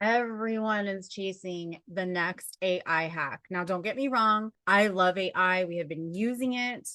Everyone is chasing the next AI hack. Now, don't get me wrong. I love AI. We have been using it.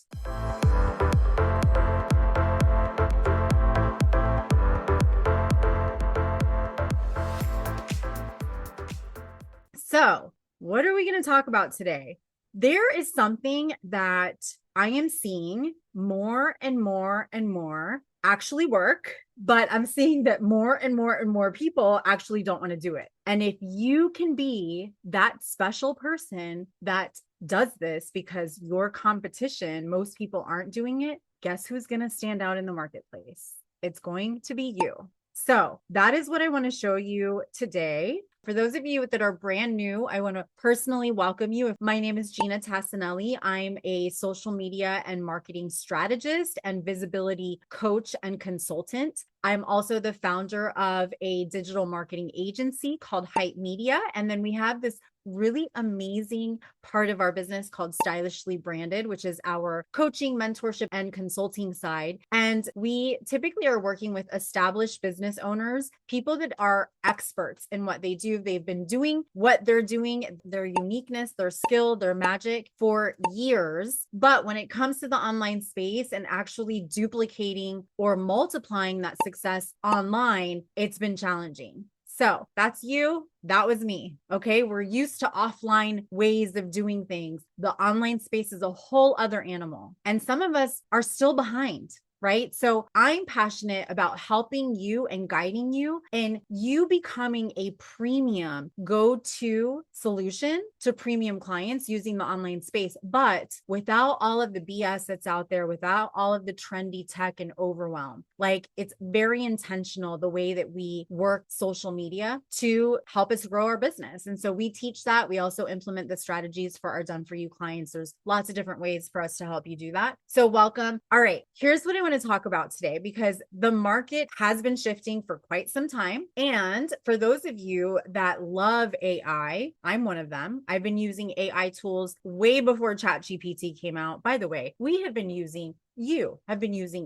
So, what are we going to talk about today? There is something that I am seeing more and more and more actually work, but I'm seeing that more and more and more people actually don't want to do it. And if you can be that special person that does this because your competition, most people aren't doing it, guess who's going to stand out in the marketplace? It's going to be you. So that is what I want to show you today. For those of you that are brand new, I want to personally welcome you. My name is Gina Tassinelli. I'm a social media and marketing strategist and visibility coach and consultant. I'm also the founder of a digital marketing agency called Hype Media. And then we have this really amazing part of our business called Stylishly Branded, which is our coaching, mentorship, and consulting side. And we typically are working with established business owners, people that are experts in what they do. They've been doing what they're doing, their uniqueness, their skill, their magic for years. But when it comes to the online space and actually duplicating or multiplying that success online, it's been challenging. So that's you. That was me. Okay. We're used to offline ways of doing things. The online space is a whole other animal. And some of us are still behind. Right. So I'm passionate about helping you and guiding you in you becoming a premium go-to solution to premium clients using the online space, but without all of the BS that's out there, without all of the trendy tech and overwhelm. Like it's very intentional the way that we work social media to help us grow our business. And so we teach that. We also implement the strategies for our done for you clients. There's lots of different ways for us to help you do that. So welcome. All right. Here's what I want to talk about today because the market has been shifting for quite some time. And for those of you that love AI, I'm one of them. I've been using AI tools way before ChatGPT came out. By the way, you have been using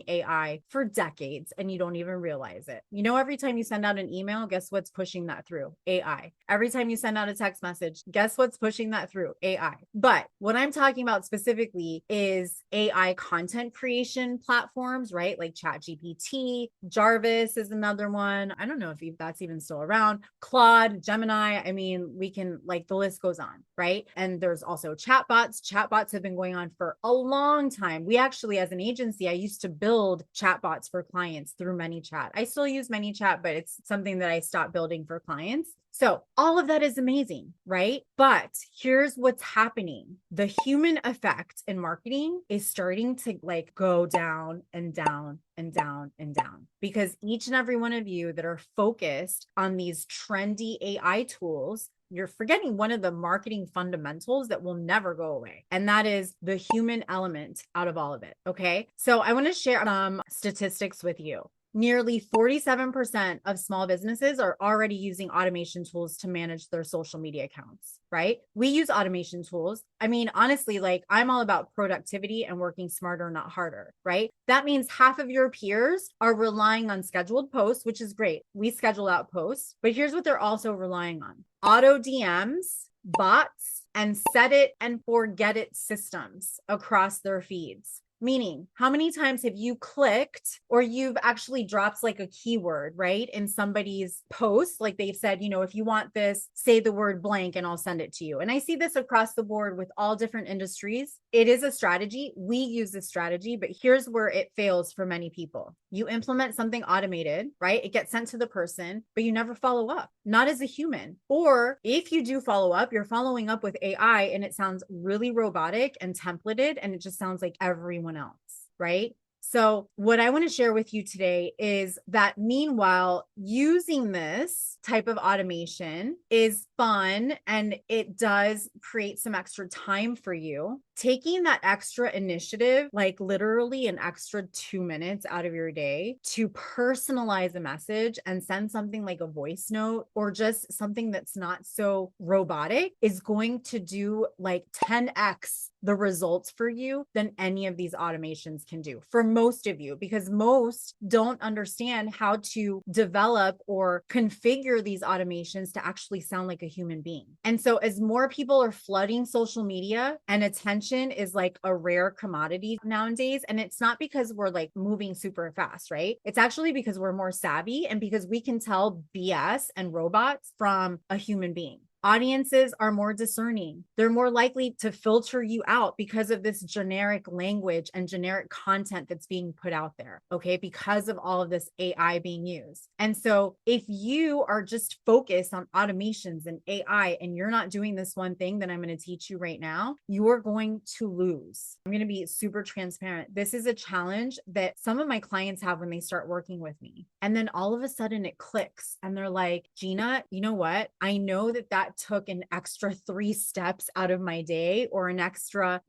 AI for decades and you don't even realize it. You know, every time you send out an email, guess what's pushing that through? AI. Every time you send out a text message, guess what's pushing that through? AI. But what I'm talking about specifically is AI content creation platforms, right? Like ChatGPT, Jarvis is another one. I don't know if that's even still around. Claude, Gemini. I mean, we can like the list goes on, right? And there's also chatbots. Chatbots have been going on for a long time. We actually, as an agency, I used to build chatbots for clients through ManyChat. I still use ManyChat, but it's something that I stopped building for clients. So all of that is amazing, right? But here's what's happening. The human effect in marketing is starting to like go down and down and down and down because each and every one of you that are focused on these trendy AI tools, you're forgetting one of the marketing fundamentals that will never go away. And that is the human element out of all of it. Okay. So I want to share some statistics with you. Nearly 47% of small businesses are already using automation tools to manage their social media accounts, right? We use automation tools. I mean, honestly, like I'm all about productivity and working smarter, not harder, right? That means half of your peers are relying on scheduled posts, which is great. We schedule out posts, but here's what they're also relying on: auto DMs, bots, and set it and forget it systems across their feeds. Meaning, how many times have you clicked or you've actually dropped like a keyword, right? In somebody's post, like they've said, you know, if you want this, say the word blank and I'll send it to you. And I see this across the board with all different industries. It is a strategy. We use this strategy, but here's where it fails for many people. You implement something automated, right? It gets sent to the person, but you never follow up, not as a human. Or if you do follow up, you're following up with AI and it sounds really robotic and templated and it just sounds like everyone else, right? So what I want to share with you today is that meanwhile, using this type of automation is fun and it does create some extra time for you taking that extra initiative, like literally an extra 2 minutes out of your day to personalize a message and send something like a voice note or just something that's not so robotic is going to do like 10x the results for you than any of these automations can do for most of you, because most don't understand how to develop or configure these automations to actually sound like a human being. And so as more people are flooding social media, and attention is like a rare commodity nowadays, and it's not because we're like moving super fast, right? It's actually because we're more savvy and because we can tell BS and robots from a human being. Audiences are more discerning. They're more likely to filter you out because of this generic language and generic content that's being put out there, okay? Because of all of this AI being used. And so if you are just focused on automations and AI and you're not doing this one thing that I'm going to teach you right now, you are going to lose. I'm going to be super transparent. This is a challenge that some of my clients have when they start working with me. And then all of a sudden it clicks and they're like, Gina, you know what? I know that took an extra 3 steps out of my day or an extra,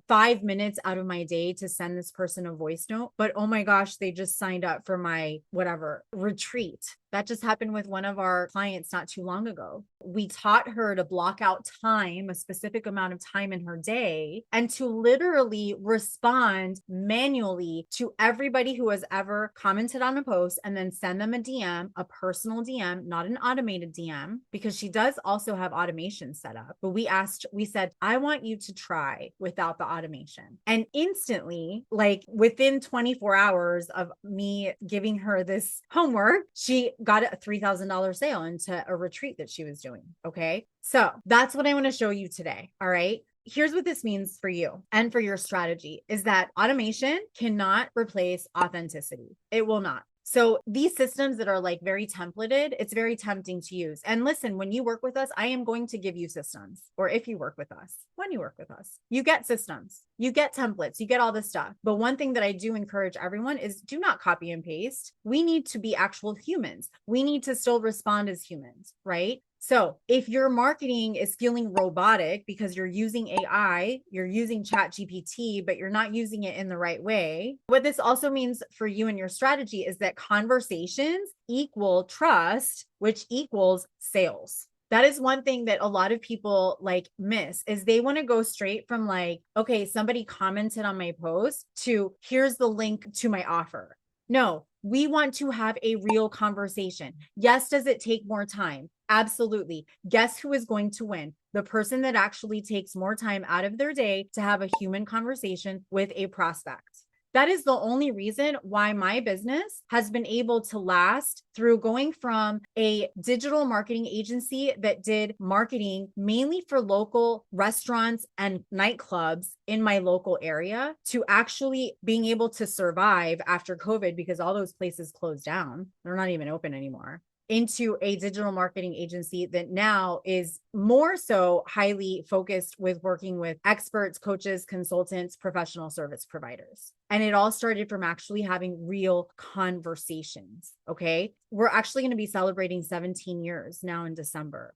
5 minutes out of my day to send this person a voice note. But oh my gosh, they just signed up for my whatever retreat. That just happened with one of our clients not too long ago. We taught her to block out time, a specific amount of time in her day, and to literally respond manually to everybody who has ever commented on a post and then send them a DM, a personal DM, not an automated DM, because she does also have automation set up. But we said, I want you to try without the automation. And instantly, like within 24 hours of me giving her this homework, she got a $3,000 sale into a retreat that she was doing. Okay. So that's what I want to show you today. All right. Here's what this means for you and for your strategy is that automation cannot replace authenticity. It will not. So these systems that are like very templated, it's very tempting to use. And listen, when you work with us, I am going to give you systems. Or if you work with us, when you work with us, you get systems, you get templates, you get all this stuff. But one thing that I do encourage everyone is do not copy and paste. We need to be actual humans. We need to still respond as humans, right? So if your marketing is feeling robotic because you're using AI, you're using ChatGPT, but you're not using it in the right way, what this also means for you and your strategy is that conversations equal trust, which equals sales. That is one thing that a lot of people like miss is they want to go straight from like, okay, somebody commented on my post to here's the link to my offer. No, we want to have a real conversation. Yes, does it take more time? Absolutely. Guess who is going to win? The person that actually takes more time out of their day to have a human conversation with a prospect. That is the only reason why my business has been able to last through going from a digital marketing agency that did marketing mainly for local restaurants and nightclubs in my local area to actually being able to survive after COVID because all those places closed down. They're not even open anymore. Into a digital marketing agency that now is more so highly focused with working with experts, coaches, consultants, professional service providers. And it all started from actually having real conversations. Okay. We're actually going to be celebrating 17 years now in December.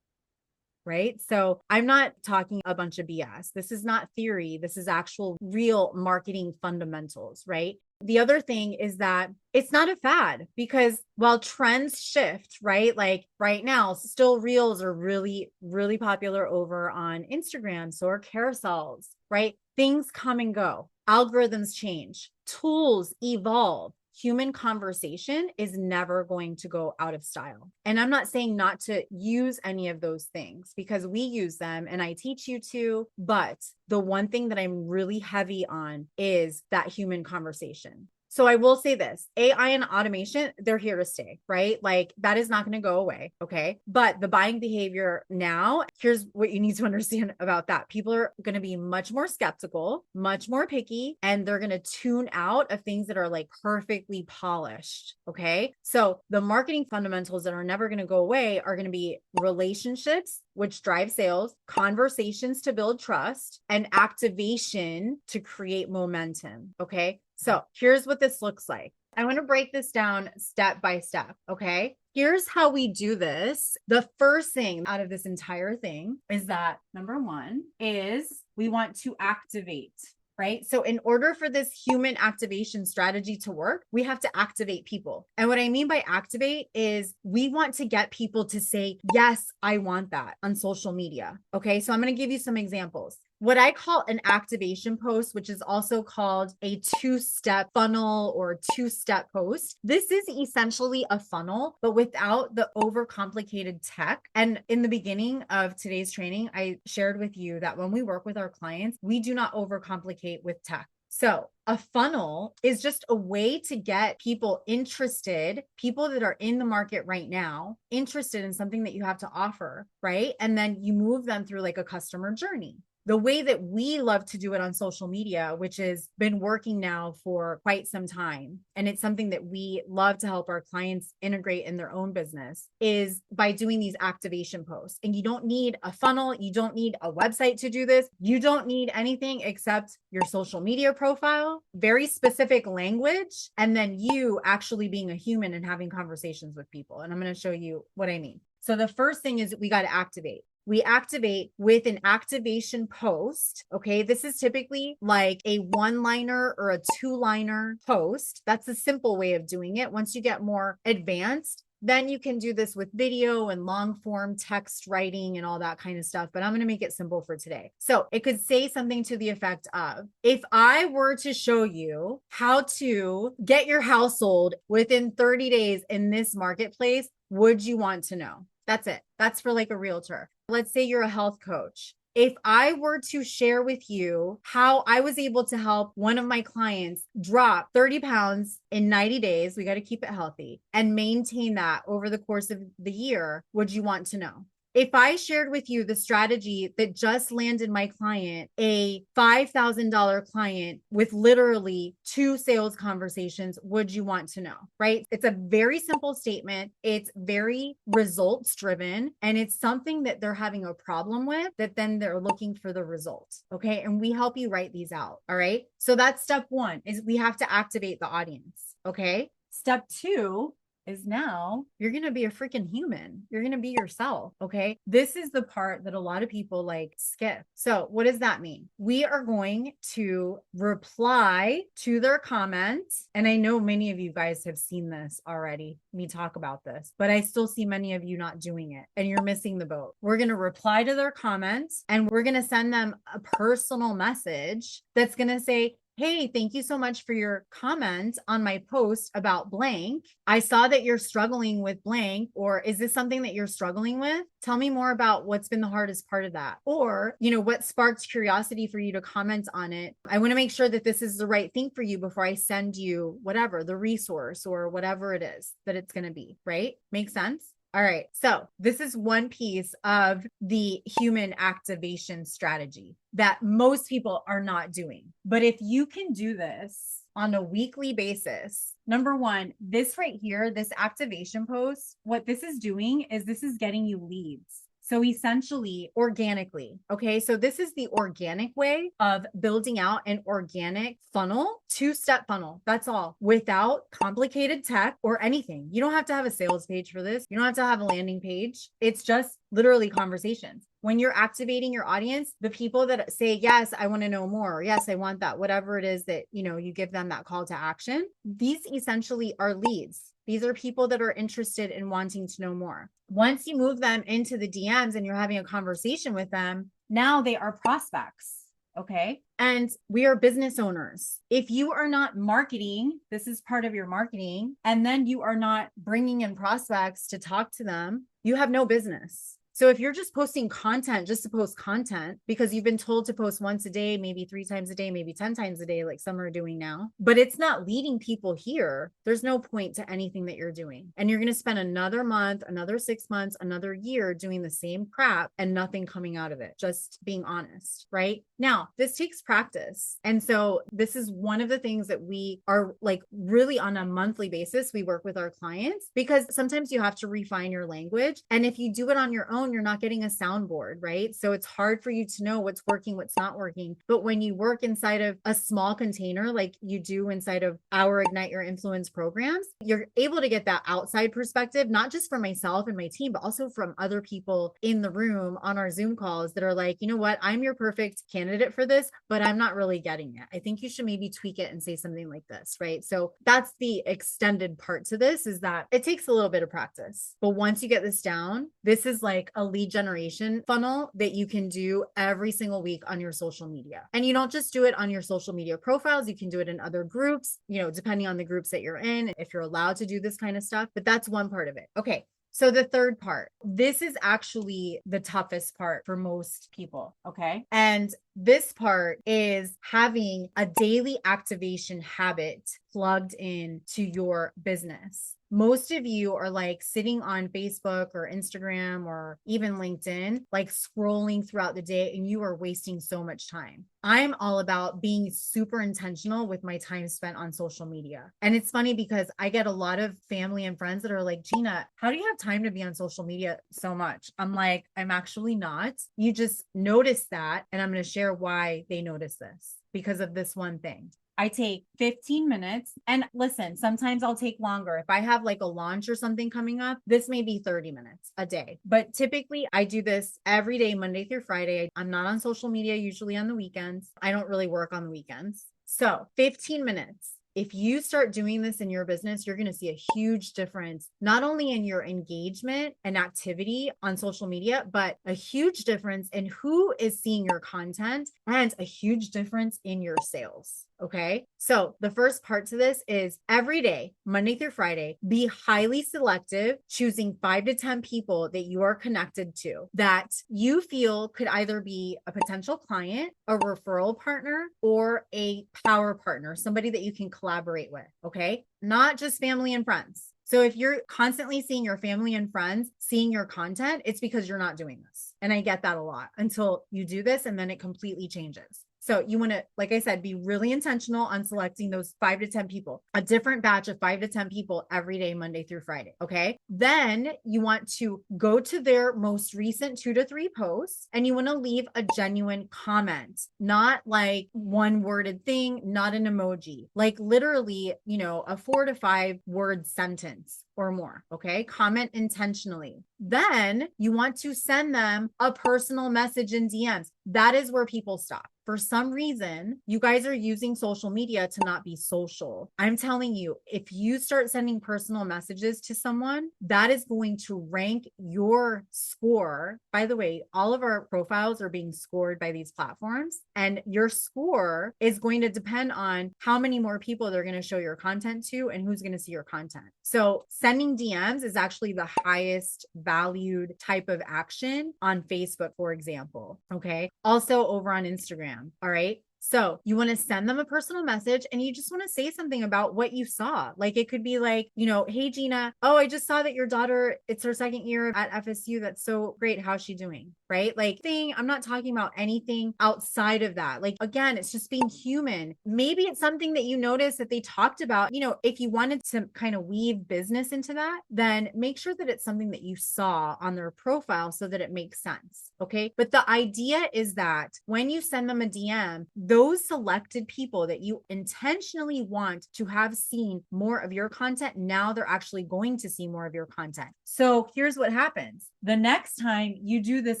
Right? So I'm not talking a bunch of BS. This is not theory. This is actual real marketing fundamentals, right? The other thing is that it's not a fad because while trends shift, right? Like right now, still reels are really, really popular over on Instagram. So are carousels, right? Things come and go. Algorithms change. Tools evolve. Human conversation is never going to go out of style. And I'm not saying not to use any of those things because we use them and I teach you to, but the one thing that I'm really heavy on is that human conversation. So I will say this, AI and automation, they're here to stay, right? Like that is not going to go away. Okay. But the buying behavior now, here's what you need to understand about that. People are going to be much more skeptical, much more picky, and they're going to tune out of things that are like perfectly polished. Okay. So the marketing fundamentals that are never going to go away are going to be relationships, which drive sales, conversations to build trust, and activation to create momentum. Okay. So here's what this looks like. I want to break this down step by step. Okay. Here's how we do this. The first thing out of this entire thing is that number one is We want to activate. Right. So in order for this human activation strategy to work, we have to activate people. And what I mean by activate is we want to get people to say, yes, I want that on social media. Okay. So I'm going to give you some examples. What I call an activation post, which is also called a two-step funnel or two-step post. This is essentially a funnel, but without the overcomplicated tech. And in the beginning of today's training, I shared with you that when we work with our clients, we do not overcomplicate with tech. So a funnel is just a way to get people interested, people that are in the market right now, interested in something that you have to offer, right? And then you move them through like a customer journey. The way that we love to do it on social media, which has been working now for quite some time, and it's something that we love to help our clients integrate in their own business, is by doing these activation posts. And you don't need a funnel. You don't need a website to do this. You don't need anything except your social media profile, very specific language, and then you actually being a human and having conversations with people. And I'm going to show you what I mean. So the first thing is we got to activate. We activate with an activation post. Okay. This is typically like a one-liner or a two-liner post. That's a simple way of doing it. Once you get more advanced, then you can do this with video and long form text writing and all that kind of stuff. But I'm going to make it simple for today. So it could say something to the effect of, if I were to show you how to get your house sold within 30 days in this marketplace, would you want to know? That's it. That's for like a realtor. Let's say you're a health coach. If I were to share with you how I was able to help one of my clients drop 30 pounds in 90 days, we got to keep it healthy, and maintain that over the course of the year, would you want to know? If I shared with you the strategy that just landed my client, a $5,000 client with literally 2 sales conversations, would you want to know? Right? It's a very simple statement. It's very results driven, and it's something that they're having a problem with that then they're looking for the result. Okay. And we help you write these out. All right. So that's step 1, is we have to activate the audience. Okay. Step 2 is now you're going to be a freaking human. You're going to be yourself. Okay. This is the part that a lot of people like skip. So what does that mean? We are going to reply to their comments. And I know many of you guys have seen this already, me talk about this, but I still see many of you not doing it and you're missing the boat. We're going to reply to their comments and we're going to send them a personal message that's going to say, hey, thank you so much for your comment on my post about blank. I saw that you're struggling with blank, or is this something that you're struggling with? Tell me more about what's been the hardest part of that. Or, what sparked curiosity for you to comment on it. I want to make sure that this is the right thing for you before I send you whatever, the resource or whatever it is that it's going to be, right? Make sense? All right. So this is one piece of the human activation strategy that most people are not doing. But if you can do this on a weekly basis, number 1, this right here, this activation post, what this is doing is this is getting you leads. So essentially organically. Okay. So this is the organic way of building out an organic funnel, 2-step funnel. That's all, without complicated tech or anything. You don't have to have a sales page for this. You don't have to have a landing page. It's just literally conversations. When you're activating your audience, the people that say, yes, I want to know more, or yes, I want that, whatever it is that, you give them that call to action, these essentially are leads. These are people that are interested in wanting to know more. Once you move them into the DMs and you're having a conversation with them, now they are prospects. Okay. And we are business owners. If you are not marketing, this is part of your marketing, and then you are not bringing in prospects to talk to them, you have no business. So if you're just posting content just to post content because you've been told to post once a day, maybe 3 times a day, maybe 10 times a day, like some are doing now, but it's not leading people here, there's no point to anything that you're doing. And you're going to spend another month, another 6 months, another year doing the same crap and nothing coming out of it. Just being honest, right? Now, this takes practice. And so this is one of the things that we are like really on a monthly basis. We work with our clients because sometimes you have to refine your language. And if you do it on your own, phone, you're not getting a soundboard, right? So it's hard for you to know what's working, what's not working. But when you work inside of a small container, like you do inside of our Ignite Your Influence programs, you're able to get that outside perspective, not just from myself and my team, but also from other people in the room on our Zoom calls that are like, you know what, I'm your perfect candidate for this, but I'm not really getting it. I think you should maybe tweak it and say something like this, right? So that's the extended part to this, is that it takes a little bit of practice. But once you get this down, this is like a lead generation funnel that you can do every single week on your social media. And you don't just do it on your social media profiles, you can do it in other groups, you know, depending on the groups that you're in, if you're allowed to do this kind of stuff. But that's one part of it. Okay. So the third part, this is actually the toughest part for most people. Okay. And this part is having a daily activation habit plugged in to your business. Most of you are like sitting on Facebook or Instagram or even LinkedIn, like scrolling throughout the day, and you are wasting so much time. I'm all about being super intentional with my time spent on social media. And it's funny because I get a lot of family and friends that are like, Gina, how do you have time to be on social media so much? I'm like, I'm actually not. You just notice that. And I'm going to share why they notice this, because of this one thing. I take 15 minutes, and listen, sometimes I'll take longer. If I have like a launch or something coming up, this may be 30 minutes a day, but typically I do this every day, Monday through Friday. I'm not on social media, usually on the weekends. I don't really work on the weekends. So 15 minutes. If you start doing this in your business, you're going to see a huge difference, not only in your engagement and activity on social media, but a huge difference in who is seeing your content and a huge difference in your sales. Okay. So the first part to this is every day, Monday through Friday, be highly selective, choosing 5 to 10 people that you are connected to that you feel could either be a potential client, a referral partner, or a power partner, somebody that you can collaborate with. Okay. Not just family and friends. So if you're constantly seeing your family and friends seeing your content, it's because you're not doing this. And I get that a lot until you do this, and then it completely changes. So you want to, like I said, be really intentional on selecting those 5 to 10 people, a different batch of 5 to 10 people every day, Monday through Friday. Okay. Then you want to go to their most recent 2 to 3 posts, and you want to leave a genuine comment, not like one worded thing, not an emoji, like literally, you know, a 4 to 5 word sentence or more. Okay. Comment intentionally. Then you want to send them a personal message in DMs. That is where people stop. For some reason, you guys are using social media to not be social. I'm telling you, if you start sending personal messages to someone, that is going to rank your score. By the way, all of our profiles are being scored by these platforms, and your score is going to depend on how many more people they're going to show your content to and who's going to see your content. So sending DMs is actually the highest valued type of action on Facebook, for example. Okay. Also over on Instagram. All right. So you want to send them a personal message, and you just want to say something about what you saw. Like it could be like, you know, hey, Gina, oh, I just saw that your daughter, it's her second year at FSU. That's so great. How's she doing? Right? Like I'm not talking about anything outside of that. Like, again, it's just being human. Maybe it's something that you notice that they talked about. You know, if you wanted to kind of weave business into that, then make sure that it's something that you saw on their profile so that it makes sense. Okay. But the idea is that when you send them a DM, those selected people that you intentionally want to have seen more of your content, now they're actually going to see more of your content. So here's what happens. The next time you do this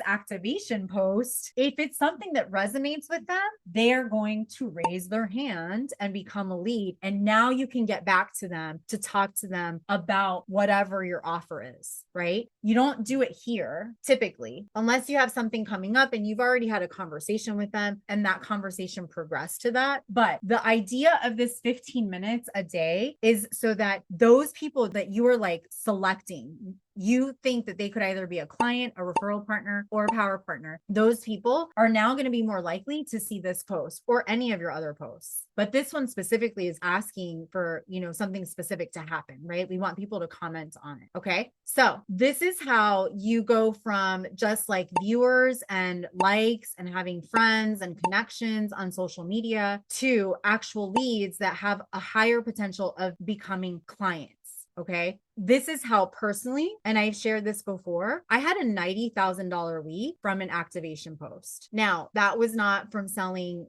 activation post, if it's something that resonates with them, they are going to raise their hand and become a lead. And now you can get back to them to talk to them about whatever your offer is, right? You don't do it here typically, unless you have something coming up and you've already had a conversation with them and that conversation progressed to that. But the idea of this 15 minutes a day is so that those people that you are like selecting, you think that they could either be a client, a referral partner, or a power partner. Those people are now going to be more likely to see this post or any of your other posts. But this one specifically is asking for, you know, something specific to happen, right? We want people to comment on it. Okay. So this is how you go from just like viewers and likes and having friends and connections on social media to actual leads that have a higher potential of becoming clients. Okay. This is how personally, and I've shared this before, I had a $90,000 week from an activation post. Now, that was not from selling,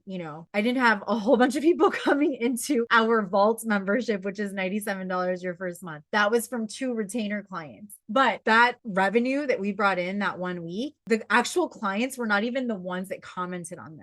I didn't have a whole bunch of people coming into our Vault membership, which is $97 your first month. That was from 2 retainer clients. But that revenue that we brought in that one week, the actual clients were not even the ones that commented on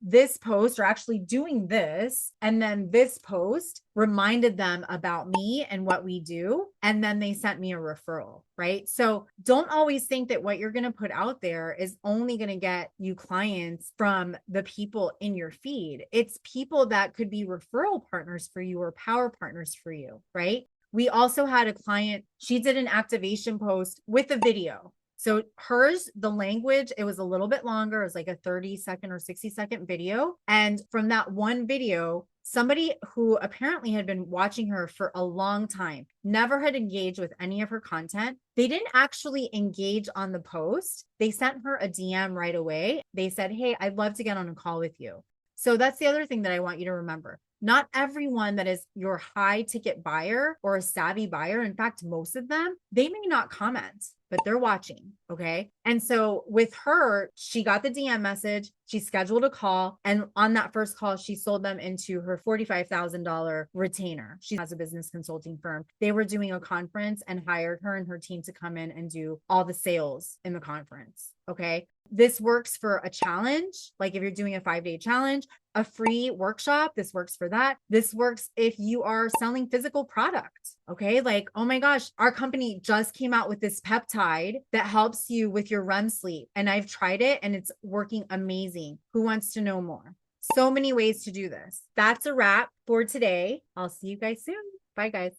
this post, or actually doing this, and then this post reminded them about me and what we do, and then they sent me a referral, right? So don't always think that what you're going to put out there is only going to get you clients from the people in your feed. It's people that could be referral partners for you or power partners for you, right? We also had a client, she did an activation post with a video. So hers, the language, it was a little bit longer. It was like a 30-second or 60-second video. And from that one video, somebody who apparently had been watching her for a long time, never had engaged with any of her content. They didn't actually engage on the post. They sent her a DM right away. They said, "Hey, I'd love to get on a call with you." So that's the other thing that I want you to remember. Not everyone that is your high ticket buyer or a savvy buyer, in fact, most of them, they may not comment, but they're watching. Okay. And so with her, she got the DM message, she scheduled a call. And on that first call, she sold them into her $45,000 retainer. She has a business consulting firm. They were doing a conference and hired her and her team to come in and do all the sales in the conference. Okay. This works for a challenge. Like if you're doing a 5-day challenge, a free workshop, this works for that. This works if you are selling physical products. Okay. Like, oh my gosh, our company just came out with this peptide that helps you with your REM sleep. And I've tried it and it's working amazing. Who wants to know more? So many ways to do this. That's a wrap for today. I'll see you guys soon. Bye, guys.